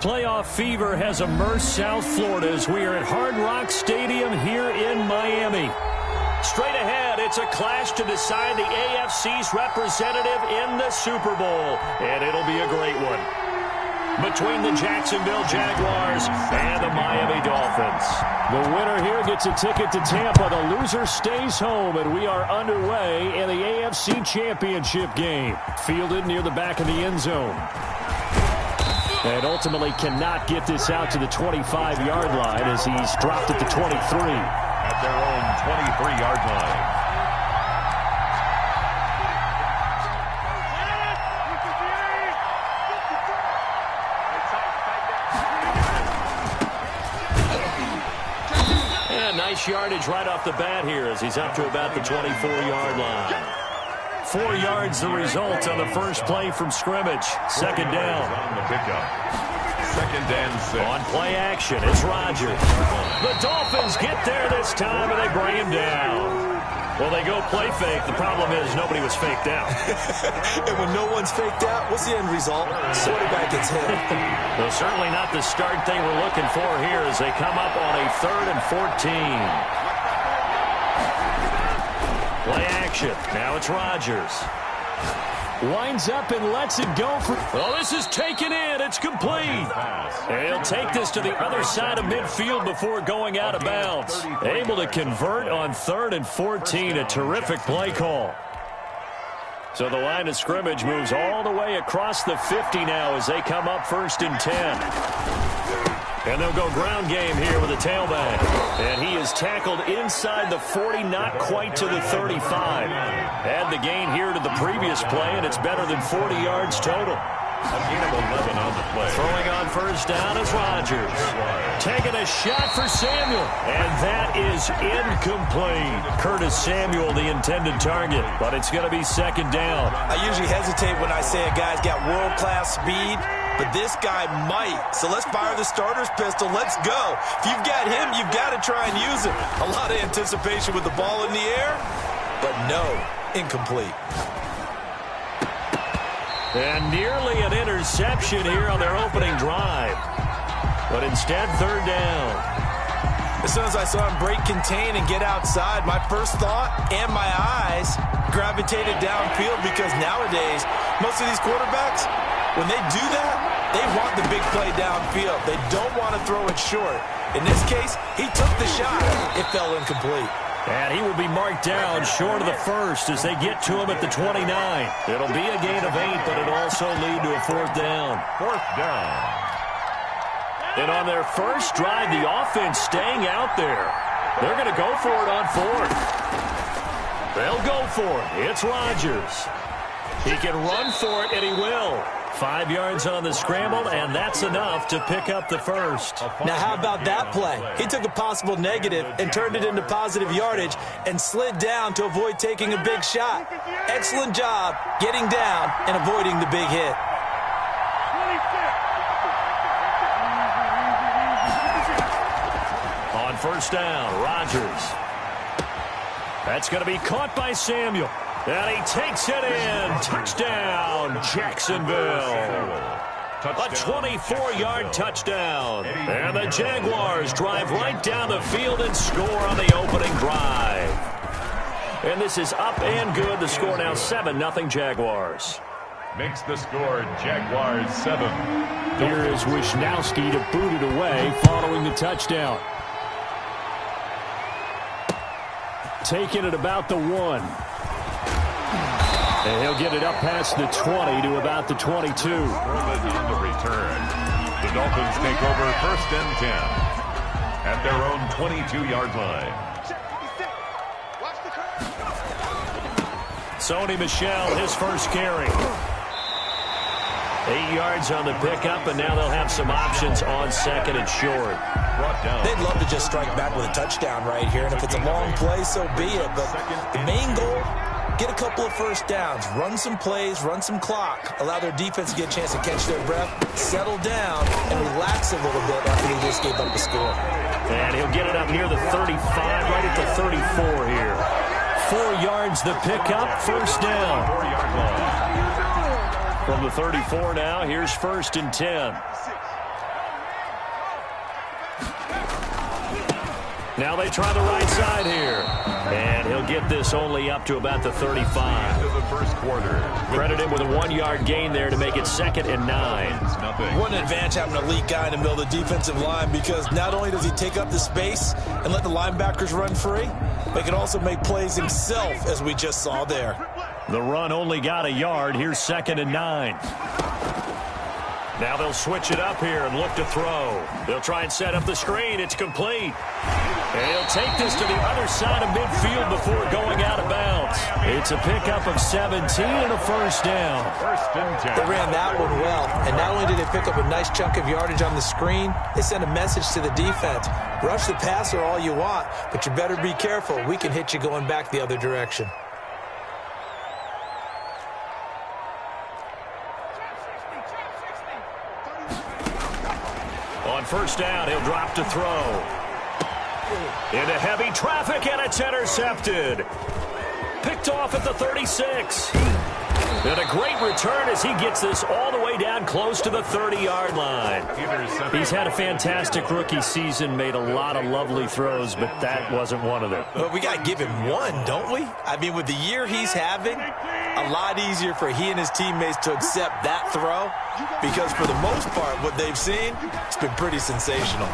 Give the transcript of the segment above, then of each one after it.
Playoff fever has immersed South Florida as we are at Hard Rock Stadium here in Miami. Straight ahead, it's a clash to decide the AFC's representative in the Super Bowl, and it'll be a great one. Between the Jacksonville Jaguars and the Miami Dolphins. The winner here gets a ticket to Tampa. The loser stays home, and we are underway in the AFC Championship game. Fielded near the back of the end zone. And ultimately cannot get this out to the 25-yard line as he's dropped at the 23. At their own 23-yard line. Nice yardage right off the bat here as he's up to about the 24-yard line. 4 yards the result on the first play from scrimmage. Second down. On the pickup. Second and 6. On play action, it's Rodgers. The Dolphins get there this time and they bring him down. Well, they go play fake. The problem is nobody was faked out. And when no one's faked out, what's the end result? Quarterback gets hit. Well, certainly not the start they were looking for here as they come up on a 3rd and 14. Play action. Now it's Rodgers. Winds up and lets it go for... Well, this is taken in. It's complete. He'll take this to the other side of midfield before going out of bounds. Able to convert on 3rd and 14. A terrific play call. So the line of scrimmage moves all the way across the 50 now as they come up 1st and 10. And they'll go ground game here with a tailback. And he is tackled inside the 40, not quite to the 35. Add the gain here to the previous play, and it's better than 40 yards total. A gain of 11 on the play. Throwing on first down is Rodgers. Taking a shot for Samuel. And that is incomplete. Curtis Samuel, the intended target. But it's going to be second down. I usually hesitate when I say a guy's got world-class speed, but this guy might. So let's fire the starter's pistol. Let's go. If you've got him, you've got to try and use it. A lot of anticipation with the ball in the air, but no, incomplete. And nearly an interception here on their opening drive. But instead, 3rd down. As soon as I saw him break contain and get outside, my first thought and my eyes gravitated downfield because nowadays, most of these quarterbacks, when they do that, they want the big play downfield. They don't want to throw it short. In this case, he took the shot. It fell incomplete. And he will be marked down short of the first as they get to him at the 29. It'll be a gain of 8, but it'll also lead to a 4th down. 4th down. And on their first drive, the offense staying out there. They're going to go for it on 4th. They'll go for it. It's Rodgers. He can run for it, and he will. 5 yards on the scramble, and that's enough to pick up the first. Now, how about that play? He took a possible negative and turned it into positive yardage and slid down to avoid taking a big shot. Excellent job getting down and avoiding the big hit. On first down, Rodgers. That's going to be caught by Samuel. And he takes it in. Touchdown, Jacksonville. A 24-yard touchdown. And the Jaguars drive right down the field and score on the opening drive. And this is up and good. The score now 7-0 Jaguars. Makes the score Jaguars 7. Here is Wisnowski to boot it away following the touchdown. Taking it about the 1. And he'll get it up past the 20 to about the 22. On the return, the Dolphins take over 1st and 10 at their own 22-yard line. Sony Michel, his first carry. 8 yards on the pickup, and now they'll have some options on 2nd and short. They'd love to just strike back with a touchdown right here, and if it's a long play, so be it. But the main goal, get a couple of first downs, run some plays, run some clock, allow their defense to get a chance to catch their breath, settle down, and relax a little bit after they just gave up the score. And he'll get it up near the 35, right at the 34 here. 4 yards the pickup, first down. 4-yard line. From the 34 now, here's 1st and 10. Now they try the right side here. And he'll get this only up to about the 35. Into the first quarter. Credit him with a 1-yard gain there to make it 2nd and 9. What an advantage having an elite guy in the middle of the defensive line, because not only does he take up the space and let the linebackers run free, but he can also make plays himself, as we just saw there. The run only got a yard. Here's 2nd and 9. Now they'll switch it up here and look to throw. They'll try and set up the screen. It's complete. And he'll take this to the other side of midfield before going out of bounds. It's a pickup of 17 and a first down. First and 10. They ran that one well, and not only did they pick up a nice chunk of yardage on the screen, they sent a message to the defense. Rush the passer all you want, but you better be careful. We can hit you going back the other direction. On first down, he'll drop to throw. Into heavy traffic, and it's intercepted. Picked off at the 36. And a great return as he gets this all the way down close to the 30-yard line. He's had a fantastic rookie season, made a lot of lovely throws, but that wasn't one of them. But we got to give him one, don't we? I mean, with the year he's having, a lot easier for he and his teammates to accept that throw, because for the most part, what they've seen, it's been pretty sensational.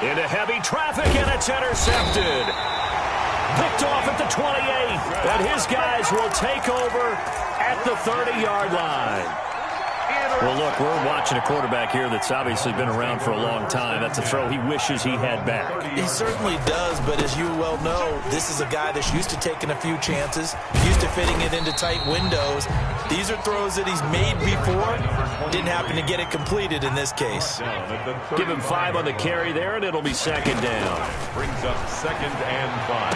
Into heavy traffic, and it's intercepted. Picked off at the 28, and his guys will take over at the 30-yard line. Well, look, we're watching a quarterback here that's obviously been around for a long time. That's a throw he wishes he had back. He certainly does, but as you well know, this is a guy that's used to taking a few chances, used to fitting it into tight windows. These are throws that he's made before. Didn't happen to get it completed in this case. Give him 5 on the carry there, and it'll be 2nd down. Brings up 2nd and 5.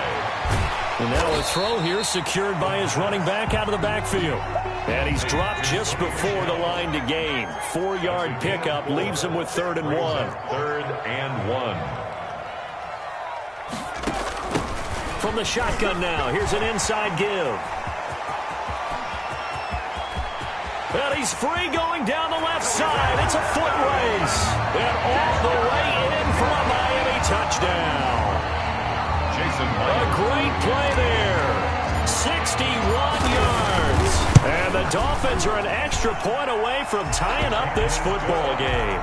And now a throw here secured by his running back out of the backfield. And he's dropped just before the line to gain. 4-yard pickup leaves him with 3rd and 1. 3rd and 1. From the shotgun now, here's an inside give. And he's free going down the left side. It's a foot race. And all the way in for a Miami touchdown. A great play there. 61 yards. And the Dolphins are an extra point away from tying up this football game.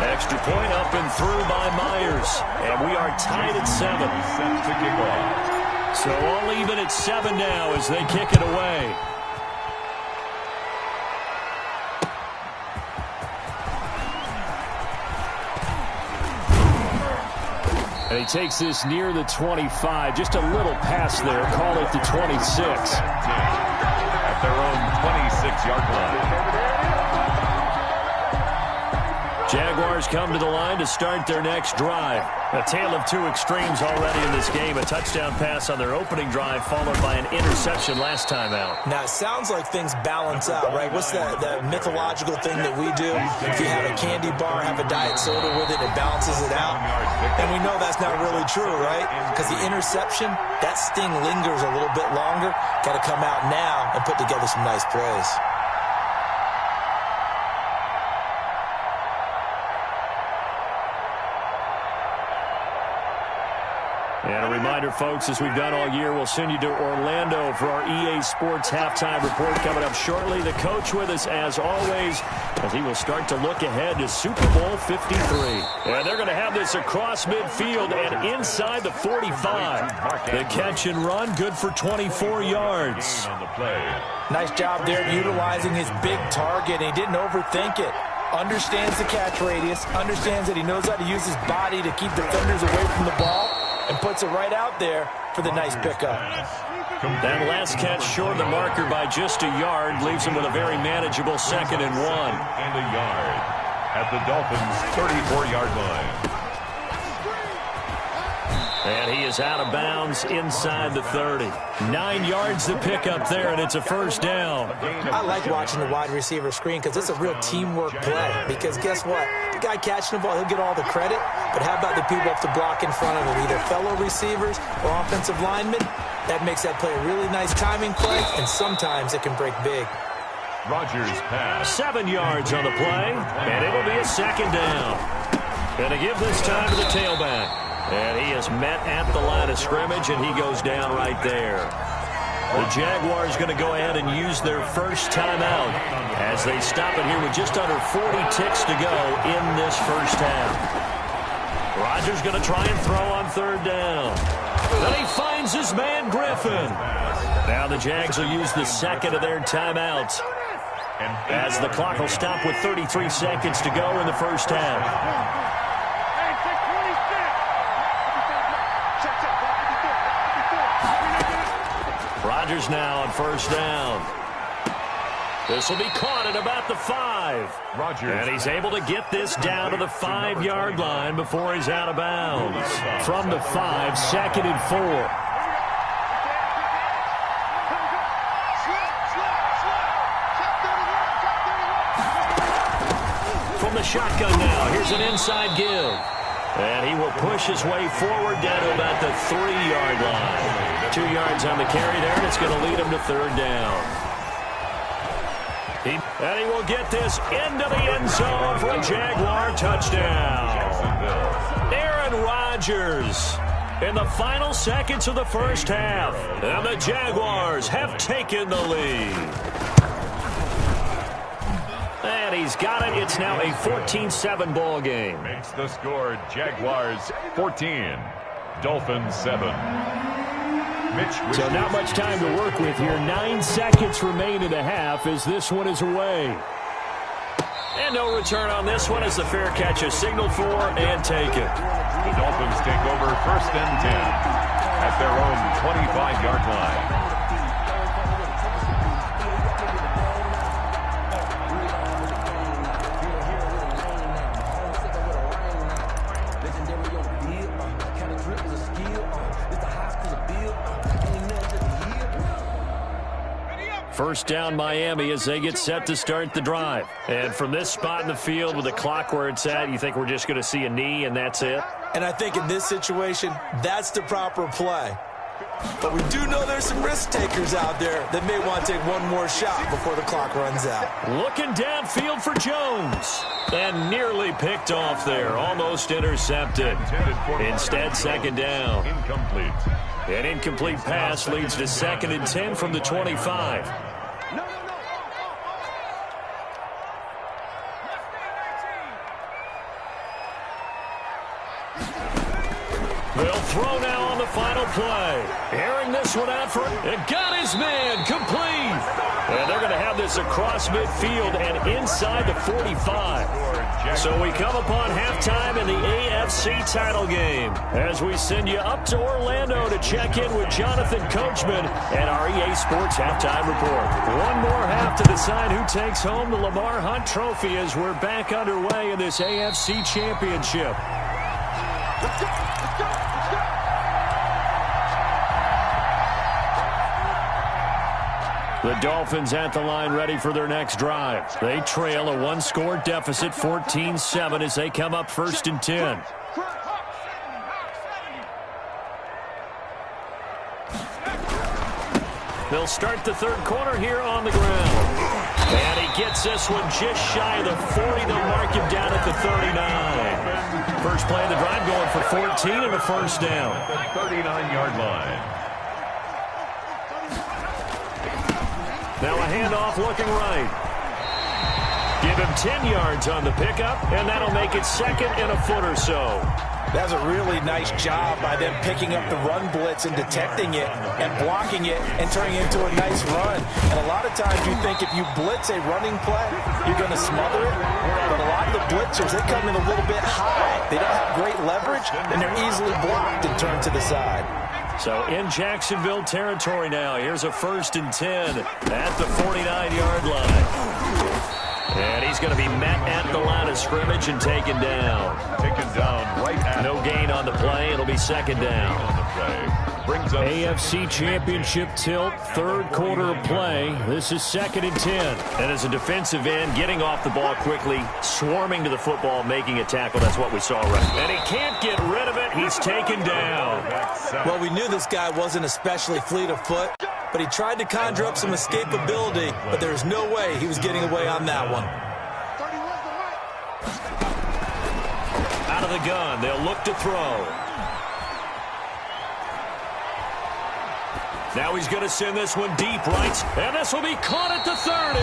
Extra point up and through by Myers. And we are tied at 7. Set to kick off. So all even at 7 now as they kick it away. And he takes this near the 25. Just a little pass there. Call it the 26. At their own 26-yard line. Jaguars come to the line to start their next drive. A tale of 2 extremes already in this game. A touchdown pass on their opening drive followed by an interception last time out. Now, it sounds like things balance out, right? What's that mythological thing that we do? If you have a candy bar, have a diet soda with it, it balances it out. And we know that's not really true, right? Because the interception, that sting lingers a little bit longer. Got to come out now and put together some nice plays. And a reminder, folks, as we've done all year, we'll send you to Orlando for our EA Sports halftime report coming up shortly. The coach with us, as always, as he will start to look ahead to Super Bowl 53. And they're going to have this across midfield and inside the 45. The catch and run, good for 24 yards. Nice job there utilizing his big target. He didn't overthink it. Understands the catch radius, understands that he knows how to use his body to keep defenders away from the ball, and puts it right out there for the nice pickup. That last catch short of the marker by just a yard leaves him with a very manageable 2nd and 1. And a yard at the Dolphins' 34-yard line. And he is out of bounds inside the 30. 9 yards to pick up there, and it's a first down. I like watching the wide receiver screen because it's a real teamwork play. Because guess what? The guy catching the ball, he'll get all the credit. But how about the people up to block in front of him, either fellow receivers or offensive linemen? That makes that play a really nice timing play, and sometimes it can break big. Rodgers pass. 7 yards on the play, and it'll be a 2nd down. Going to give this time to the tailback. And he is met at the line of scrimmage, and he goes down right there. The Jaguars going to go ahead and use their first timeout as they stop it here with just under 40 ticks to go in this first half. Rodgers going to try and throw on third down. Then he finds his man Griffin. Now the Jags will use the second of their timeouts as the clock will stop with 33 seconds to go in the first half. Rodgers now on first down. This will be caught at about the 5. Rodgers. And he's able to get this down to the 5-yard line before he's out of bounds. From the 5, 2nd and 4. From the shotgun now, here's an inside give. And he will push his way forward down to about the 3-yard line. 2 yards on the carry there, and it's going to lead him to third down. And he will get this into the end zone for a Jaguar touchdown. Aaron Rodgers in the final seconds of the first half. And the Jaguars have taken the lead. And he's got it. It's now a 14-7 ball game. Makes the score Jaguars 14, Dolphins 7. So not much time to work with here. 9 seconds remain in the half as this one is away. And no return on this one as the fair catch is signaled for and taken. The Dolphins take over 1st and 10 at their own 25-yard line. First down Miami as they get set to start the drive. And from this spot in the field with the clock where it's at, you think we're just going to see a knee and that's it? And I think in this situation, that's the proper play. But we do know there's some risk takers out there that may want to take one more shot before the clock runs out. Looking downfield for Jones. And nearly picked off there. Almost intercepted. Instead, second down. Incomplete. An incomplete pass leads to 2nd and 10 from the 25. They'll throw now on the final play. Airing this one out for it. Got his man complete. And they're going to have this across midfield and inside the 45. So we come upon halftime in the AFC title game as we send you up to Orlando to check in with Jonathan Coachman and our EA Sports Halftime Report. One more half to decide who takes home the Lamar Hunt Trophy as we're back underway in this AFC Championship. Let's go! Let's go! Let's go! The Dolphins at the line ready for their next drive. They trail a one-score deficit, 14-7, as they come up 1st and 10. They'll start the third quarter here on the ground. And he gets this one just shy of the 40. They'll mark him down at the 39. First play of the drive going for 14 and a first down. The 39-yard line. Now a handoff looking right. Give him 10 yards on the pickup, and that'll make it 2nd and a foot or so. That's a really nice job by them picking up the run blitz and detecting it and blocking it and turning it into a nice run. And a lot of times you think if you blitz a running play, you're going to smother it. But a lot of the blitzers, they come in a little bit high. They don't have great leverage, and they're easily blocked and turned to the side. So in Jacksonville territory now. Here's a 1st and 10 at the 49-yard line. And he's going to be met at the line of scrimmage and taken down. Taken down right at. No gain on the play. It'll be 2nd down. On the play. Brings up AFC Championship tilt, third quarter of play. This is 2nd and 10. And as a defensive end, getting off the ball quickly, swarming to the football, making a tackle. That's what we saw right. And he can't get rid of it. He's taken down. Well, we knew this guy wasn't especially fleet of foot, but he tried to conjure up some escapability, but there's no way he was getting away on that one. Out of the gun, they'll look to throw. Now he's going to send this one deep right, and this will be caught at the 30.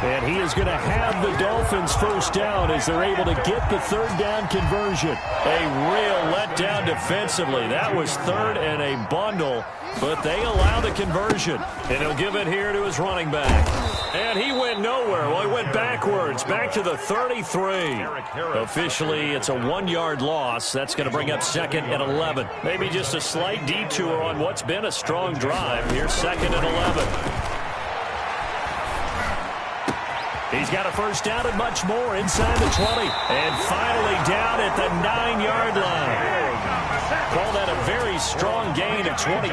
And he is going to have the Dolphins first down as they're able to get the third down conversion. A real letdown defensively. That was third and a bundle, but they allow the conversion. And he'll give it here to his running back. And he went nowhere. Well, he went backwards, back to the 33. Officially, it's a 1-yard loss. That's going to bring up 2nd and 11. Maybe just a slight detour on what's been a strong drive. Here's 2nd and 11. He's got a first down and much more inside the 20. And finally down at the 9-yard line. Call that a very strong gain of 24.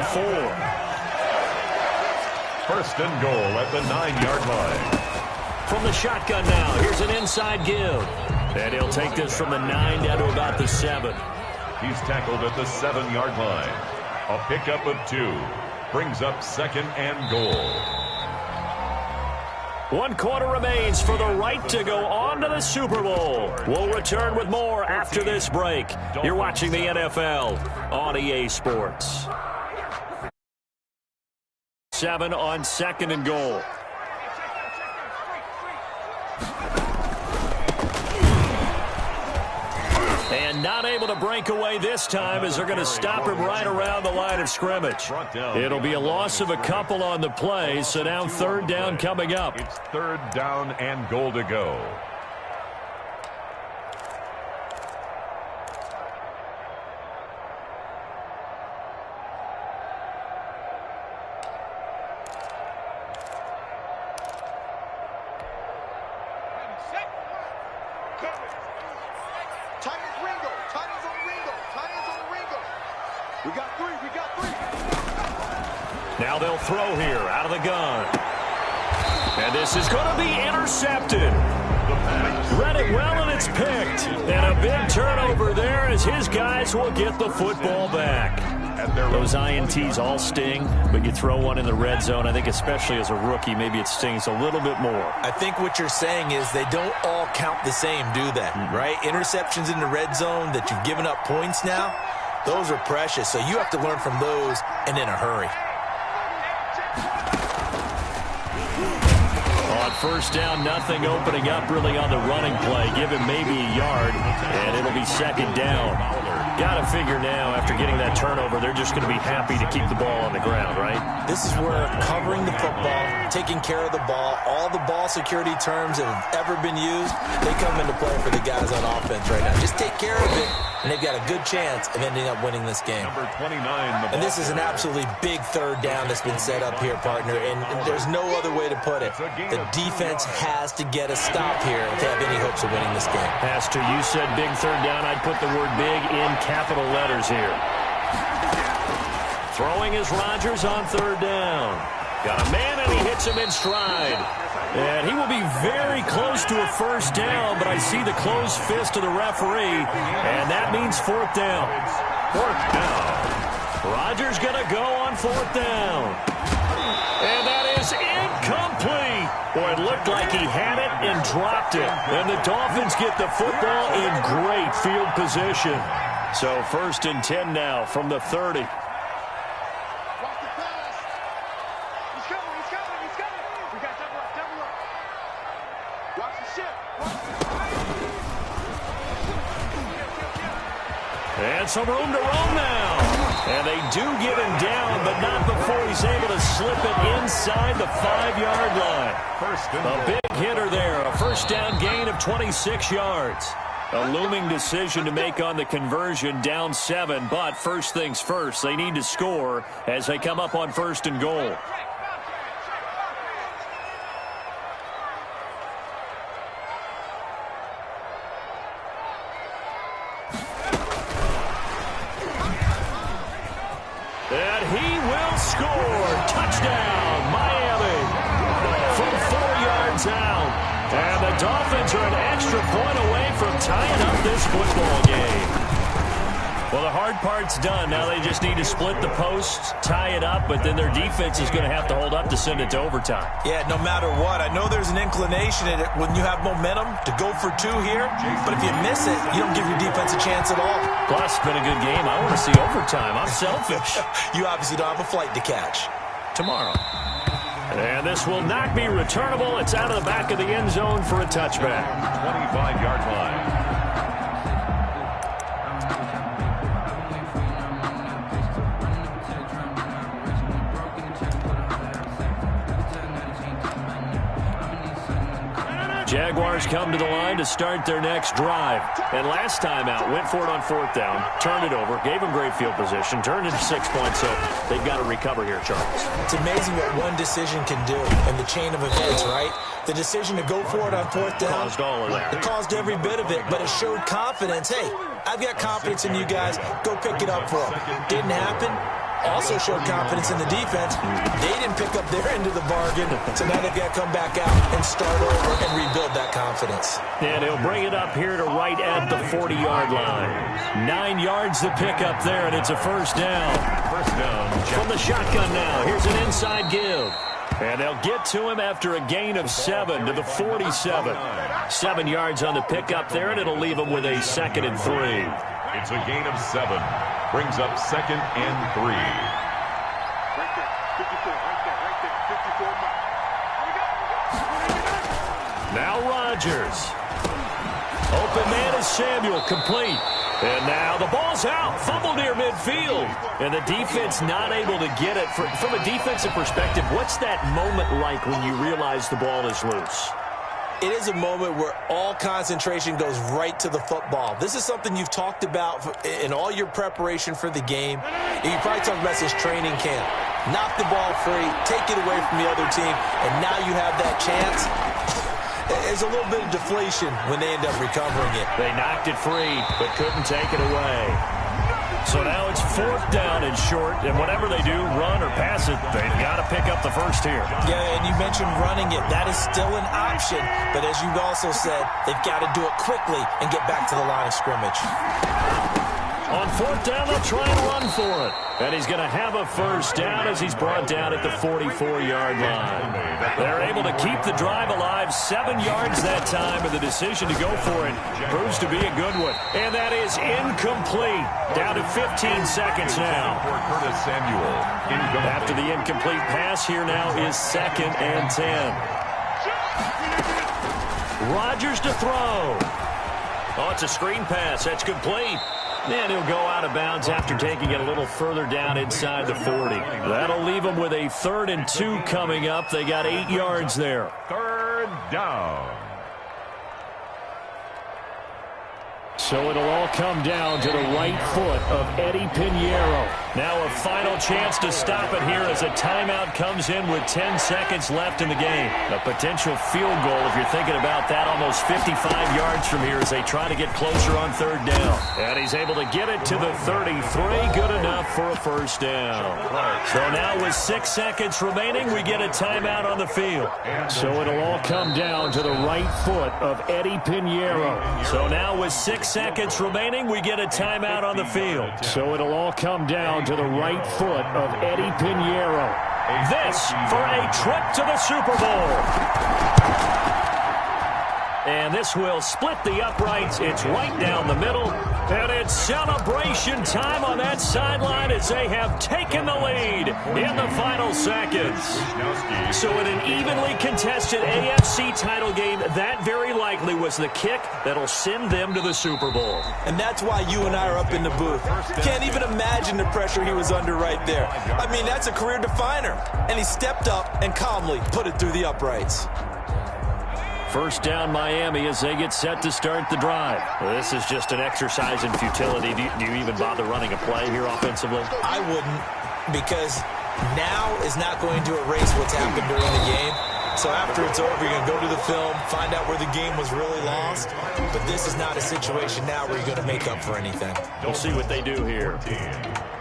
First and goal at the 9-yard line. From the shotgun now, here's an inside give. And he'll take this from the 9 down to about the 7. He's tackled at the 7-yard line. A pickup of 2. Brings up 2nd and goal. 1 quarter remains for the right to go on to the Super Bowl. We'll return with more after this break. You're watching the NFL on EA Sports. 7 on 2nd and goal. And not able to break away this time as they're going to stop him right around the line of scrimmage. It'll be a loss of a couple on the play, so now 3rd down coming up. It's 3rd down and goal to go. Now they'll throw here out of the gun. And this is going to be intercepted. Read it well, and it's picked. And a big turnover there as his guys will get the football back. Those INTs all sting, but you throw one in the red zone, I think especially as a rookie, maybe it stings a little bit more. I think what you're saying is they don't all count the same, do they? Right? Interceptions in the red zone that you've given up points now, those are precious. So you have to learn from those and in a hurry. On first down, nothing opening up really on the running play. Give him maybe a yard, and it'll be 2nd down. Got to figure now, after getting that turnover, they're just going to be happy to keep the ball on the ground, right? This is where covering the football, taking care of the ball, all the ball security terms that have ever been used, they come into play for the guys on offense right now. Just take care of it, and they've got a good chance of ending up winning this game. Number 29. And this is an absolutely big 3rd down that's been set up here, partner, and there's no other way to put it. The defense has to get a stop here if they have any hopes of winning this game. Pastor, you said big 3rd down. I'd put the word big in capital letters here. Throwing is Rodgers on 3rd down. Got a man, and he hits him in stride. And he will be very close to a first down, but I see the closed fist of the referee, and that means 4th down. 4th down. Rodgers going to go on 4th down. And that is incomplete. Boy, it looked like he had it and dropped it. And the Dolphins get the football in great field position. So 1st and 10 now from the 30. And some room to roam now. And they do get him down, but not before he's able to slip it inside the 5-yard line. A big hitter there, a first down gain of 26 yards. A looming decision to make on the conversion, down 7, but first things first, they need to score as they come up on 1st and goal. And he will score. Touchdown, Miami. From 4 yards out. And the Dolphins are an extra point away from tying up this football game. Well, the hard part's done. Now they just need to split the posts, tie it up, but then their defense is going to have to hold up to send it to overtime. Yeah, no matter what. I know there's an inclination in it when you have momentum to go for two here, but if you miss it, you don't give your defense a chance at all. Plus, it's been a good game. I want to see overtime. I'm selfish. You obviously don't have a flight to catch. Tomorrow. And this will not be returnable. It's out of the back of the end zone for a touchback. 25-yard line. Jaguars come to the line to start their next drive. And last time out, went for it on fourth down, turned it over, gave them great field position, turned it to 6 points, so they've got to recover here, Charles. It's amazing what one decision can do in the chain of events, right? The decision to go for it on fourth down. Caused all of that. It caused every bit of it, but it showed confidence. Hey, I've got confidence in you guys. Go pick it up for them. Didn't happen. Also showed confidence in the defense. They didn't pick up their end of the bargain, so now they've got to come back out and start over and rebuild that confidence. And he'll bring it up here to right at the 40-yard line. 9 yards to pick up there, and it's a first down. First down. From the shotgun now, here's an inside give. And they'll get to him after a gain of 7 to the 47. 7 yards on the pickup there, and it'll leave him with a 2nd and 3. It's a gain of 7. Brings up 2nd and 3. Right there. 54. Right there. 54. Now Rodgers. Open man is Samuel, complete. And now the ball's out, fumble near midfield. And the defense not able to get it. From a defensive perspective, what's that moment like when you realize the ball is loose? It is a moment where all concentration goes right to the football. This is something you've talked about in all your preparation for the game. You probably talked about this training camp. Knock the ball free, take it away from the other team, and now you have that chance. There's a little bit of deflation when they end up recovering it. They knocked it free, but couldn't take it away. So now it's fourth down and short, and whatever they do, run or pass it, they've got to pick up the first here. Yeah, and you mentioned running it. That is still an option, but as you also said, they've got to do it quickly and get back to the line of scrimmage. On fourth down, they'll try and run for it. And he's going to have a first down as he's brought down at the 44-yard line. They're able to keep the drive alive, 7 yards that time, and the decision to go for it proves to be a good one. And that is incomplete. Down to 15 seconds now. After the incomplete pass, here now is 2nd and 10. Rodgers to throw. Oh, it's a screen pass. That's complete. And he'll go out of bounds after taking it a little further down inside the 40. That'll leave them with a 3rd and 2 coming up. They got 8 yards there. 3rd down. So it'll all come down to the right foot of Eddie Pinheiro. Now a final chance to stop it here as a timeout comes in with 10 seconds left in the game. A potential field goal, if you're thinking about that, almost 55 yards from here as they try to get closer on 3rd down. And he's able to get it to the 33. Good enough for a first down. So now with 6 seconds remaining, we get a timeout on the field. So it'll all come down to the right foot of Eddie Pinheiro. So now with 6 seconds remaining, we get a timeout on the field. So it'll all come down to the right foot of Eddie Pinheiro. This for a trip to the Super Bowl. And this will split the uprights. It's right down the middle. And it's celebration time on that sideline as they have taken the lead in the final seconds. So in an evenly contested AFC title game, that very likely was the kick that'll send them to the Super Bowl. And that's why you and I are up in the booth. Can't even imagine the pressure he was under right there. I mean, that's a career definer. And he stepped up and calmly put it through the uprights. First down Miami as they get set to start the drive. Well, this is just an exercise in futility. Do you even bother running a play here offensively? I wouldn't, because now is not going to erase what's happened during the game. So after it's over, you're going to go to the film, find out where the game was really lost. But this is not a situation now where you're going to make up for anything. We'll see what they do here.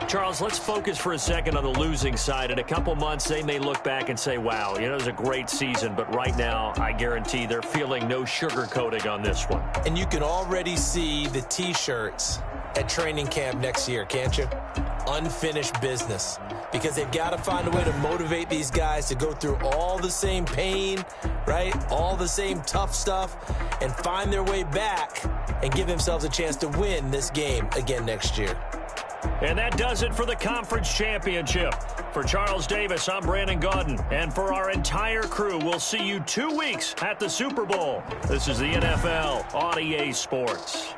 Charles, let's focus for a second on the losing side. In a couple months, they may look back and say, wow, it was a great season. But right now, I guarantee they're feeling no sugarcoating on this one. And you can already see the T-shirts at training camp next year, can't you? Unfinished business. Because they've got to find a way to motivate these guys to go through all the same pain, right? All the same tough stuff, and find their way back and give themselves a chance to win this game again next year. And that does it for the conference championship. For Charles Davis, I'm Brandon Gaudin. And for our entire crew, we'll see you 2 weeks at the Super Bowl. This is the NFL on EA Sports.